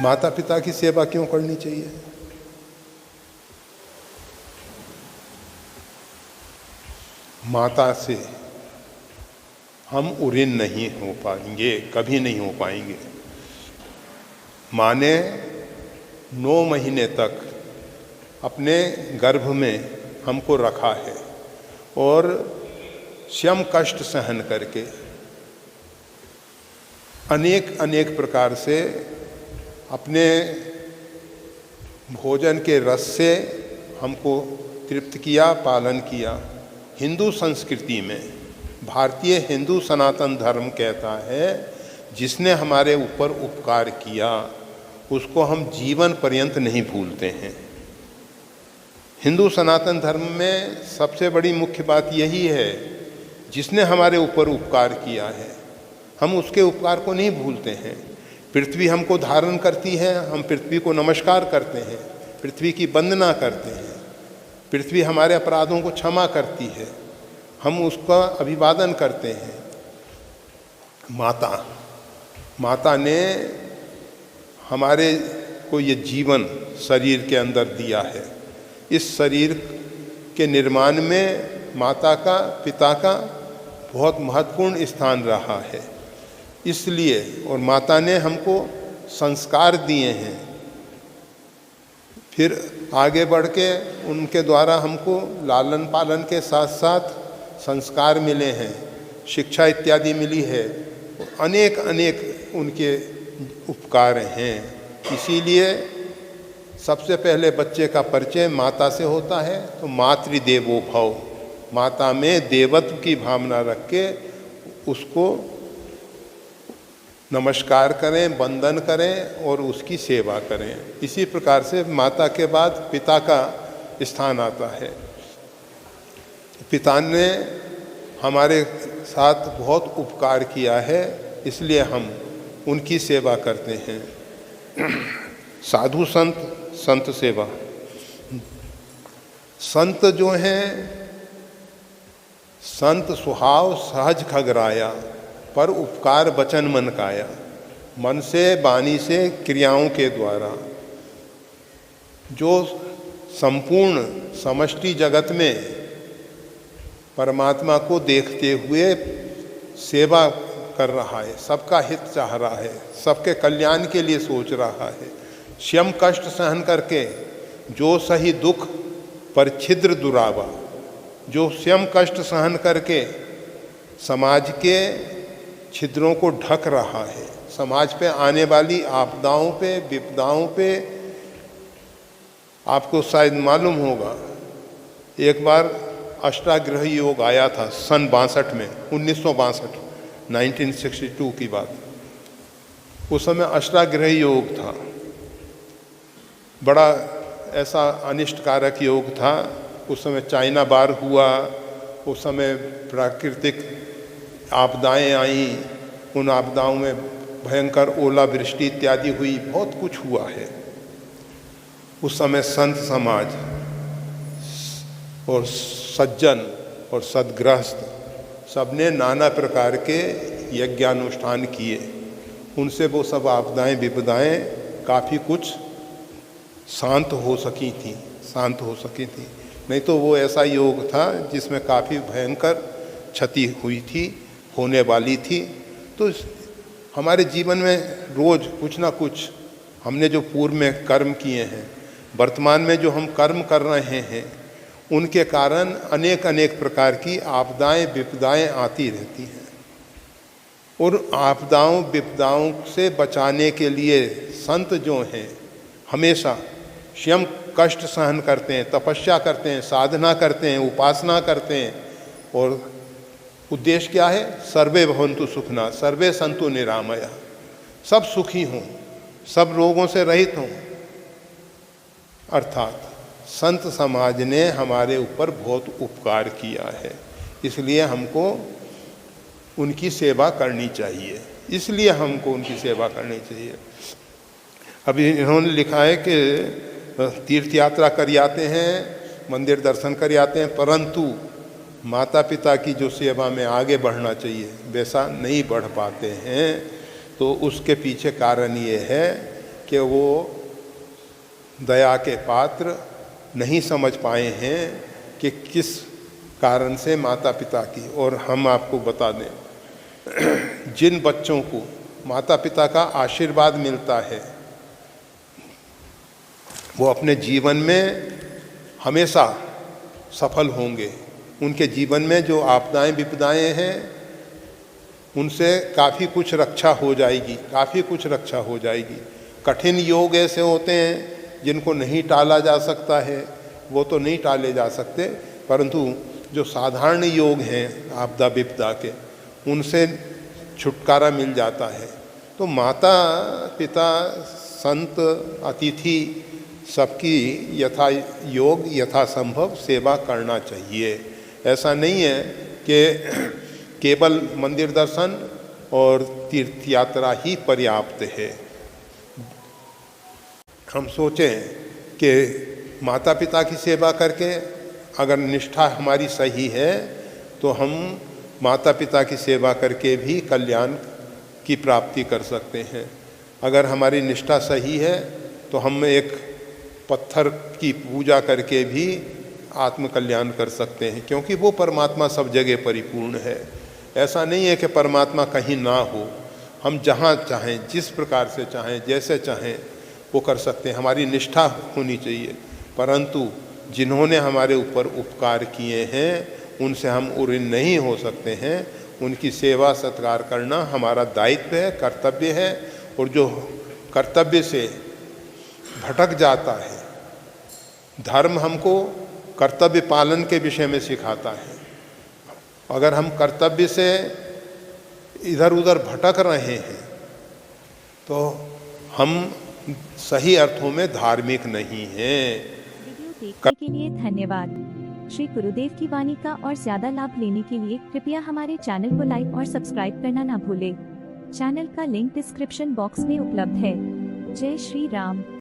माता पिता की सेवा क्यों करनी चाहिए? माता से हम उऋण नहीं हो पाएंगे, कभी नहीं हो पाएंगे। माँ ने 9 महीने तक अपने गर्भ में हमको रखा है और स्वयं कष्ट सहन करके अनेक अनेक प्रकार से अपने भोजन के रस से हमको तृप्त किया, पालन किया। हिंदू संस्कृति में, भारतीय हिंदू सनातन धर्म कहता है, जिसने हमारे ऊपर उपकार किया उसको हम जीवन पर्यंत नहीं भूलते हैं। हिंदू सनातन धर्म में सबसे बड़ी मुख्य बात यही है, जिसने हमारे ऊपर उपकार किया है हम उसके उपकार को नहीं भूलते हैं। पृथ्वी हमको धारण करती है, हम पृथ्वी को नमस्कार करते हैं, पृथ्वी की वंदना करते हैं। पृथ्वी हमारे अपराधों को क्षमा करती है, हम उसका अभिवादन करते हैं। माता ने हमारे को ये जीवन शरीर के अंदर दिया है। इस शरीर के निर्माण में माता का, पिता का बहुत महत्वपूर्ण स्थान रहा है। इसलिए और माता ने हमको संस्कार दिए हैं, फिर आगे बढ़ के उनके द्वारा हमको लालन पालन के साथ साथ संस्कार मिले हैं, शिक्षा इत्यादि मिली है, अनेक अनेक उनके उपकार हैं। इसीलिए सबसे पहले बच्चे का परिचय माता से होता है। तो मातृदेवो भव, माता में देवत्व की भावना रख के उसको नमस्कार करें, वंदन करें और उसकी सेवा करें। इसी प्रकार से माता के बाद पिता का स्थान आता है। पिता ने हमारे साथ बहुत उपकार किया है, इसलिए हम उनकी सेवा करते हैं। साधु संत सेवा। संत जो हैं, संत सुहाव सहज खगराया, पर उपकार वचन मन काया। मन से, वाणी से, क्रियाओं के द्वारा जो संपूर्ण समष्टि जगत में परमात्मा को देखते हुए सेवा कर रहा है, सबका हित चाह रहा है, सबके कल्याण के लिए सोच रहा है, स्वयं कष्ट सहन करके जो सही दुख पर छिद्र दुरावा, जो स्वयं कष्ट सहन करके समाज के छिद्रों को ढक रहा है, समाज पे आने वाली आपदाओं पे, विपदाओं पे। आपको शायद मालूम होगा, एक बार अष्टाग्रह योग आया था सन 62 में, 1962, 1962 की बात। उस समय अष्टाग्रह योग था, बड़ा ऐसा अनिष्टकारक योग था। उस समय चाइना बार हुआ, उस समय प्राकृतिक आपदाएं आईं, उन आपदाओं में भयंकर ओलावृष्टि इत्यादि हुई, बहुत कुछ हुआ है। उस समय संत समाज और सज्जन और सद्गृहस्थ सबने नाना प्रकार के यज्ञानुष्ठान किए। उनसे वो सब आपदाएं विपदाएं काफ़ी कुछ शांत हो सकी थी। नहीं तो वो ऐसा योग था जिसमें काफ़ी भयंकर क्षति हुई थी, होने वाली थी। तो हमारे जीवन में रोज़ कुछ ना कुछ हमने जो पूर्व में कर्म किए हैं, वर्तमान में जो हम कर्म कर रहे हैं, उनके कारण अनेक अनेक प्रकार की आपदाएं विपदाएं आती रहती हैं। और आपदाओं विपदाओं से बचाने के लिए संत जो हैं हमेशा स्वयं कष्ट सहन करते हैं, तपस्या करते हैं, साधना करते हैं, उपासना करते हैं। और उद्देश्य क्या है? सर्वे भवन्तु सुखिनः, सर्वे सन्तु निरामया, सब सुखी हों, सब रोगों से रहित हों। अर्थात संत समाज ने हमारे ऊपर बहुत उपकार किया है, इसलिए हमको उनकी सेवा करनी चाहिए। अभी इन्होंने लिखा है कि तीर्थ यात्रा कर आते हैं मंदिर दर्शन कर आते हैं, परंतु माता पिता की जो सेवा में आगे बढ़ना चाहिए वैसा नहीं बढ़ पाते हैं। तो उसके पीछे कारण ये है कि वो दया के पात्र नहीं समझ पाए हैं कि किस कारण से माता पिता की। और हम आपको बता दें, जिन बच्चों को माता पिता का आशीर्वाद मिलता है वो अपने जीवन में हमेशा सफल होंगे। उनके जीवन में जो आपदाएं विपदाएं हैं उनसे काफ़ी कुछ रक्षा हो जाएगी, काफ़ी कुछ रक्षा हो जाएगी। कठिन योग ऐसे होते हैं जिनको नहीं टाला जा सकता है, वो तो नहीं टाले जा सकते, परंतु जो साधारण योग हैं आपदा विपदा के, उनसे छुटकारा मिल जाता है। तो माता पिता संत अतिथि सबकी यथा योग यथासंभव सेवा करना चाहिए। ऐसा नहीं है कि केवल मंदिर दर्शन और तीर्थ यात्रा ही पर्याप्त है। हम सोचें कि माता पिता की सेवा करके अगर निष्ठा हमारी सही है तो हम माता पिता की सेवा करके भी कल्याण की प्राप्ति कर सकते हैं। अगर हमारी निष्ठा सही है तो हम एक पत्थर की पूजा करके भी आत्म कल्याण कर सकते हैं, क्योंकि वो परमात्मा सब जगह परिपूर्ण है। ऐसा नहीं है कि परमात्मा कहीं ना हो, हम जहाँ चाहें, जिस प्रकार से चाहें, जैसे चाहें वो कर सकते हैं। हमारी निष्ठा होनी चाहिए, परंतु जिन्होंने हमारे ऊपर उपकार किए हैं उनसे हम ऋणी नहीं हो सकते हैं। उनकी सेवा सत्कार करना हमारा दायित्व है, कर्तव्य है। और जो कर्तव्य से भटक जाता है, धर्म हमको कर्तव्य पालन के विषय में सिखाता है। अगर हम कर्तव्य से इधर उधर भटक रहे हैं तो हम सही अर्थों में धार्मिक नहीं हैं। वीडियो देखने के लिए धन्यवाद। श्री गुरुदेव की वाणी का और ज्यादा लाभ लेने के लिए कृपया हमारे चैनल को लाइक और सब्सक्राइब करना ना भूलें। चैनल का लिंक डिस्क्रिप्शन बॉक्स में उपलब्ध है। जय श्री राम।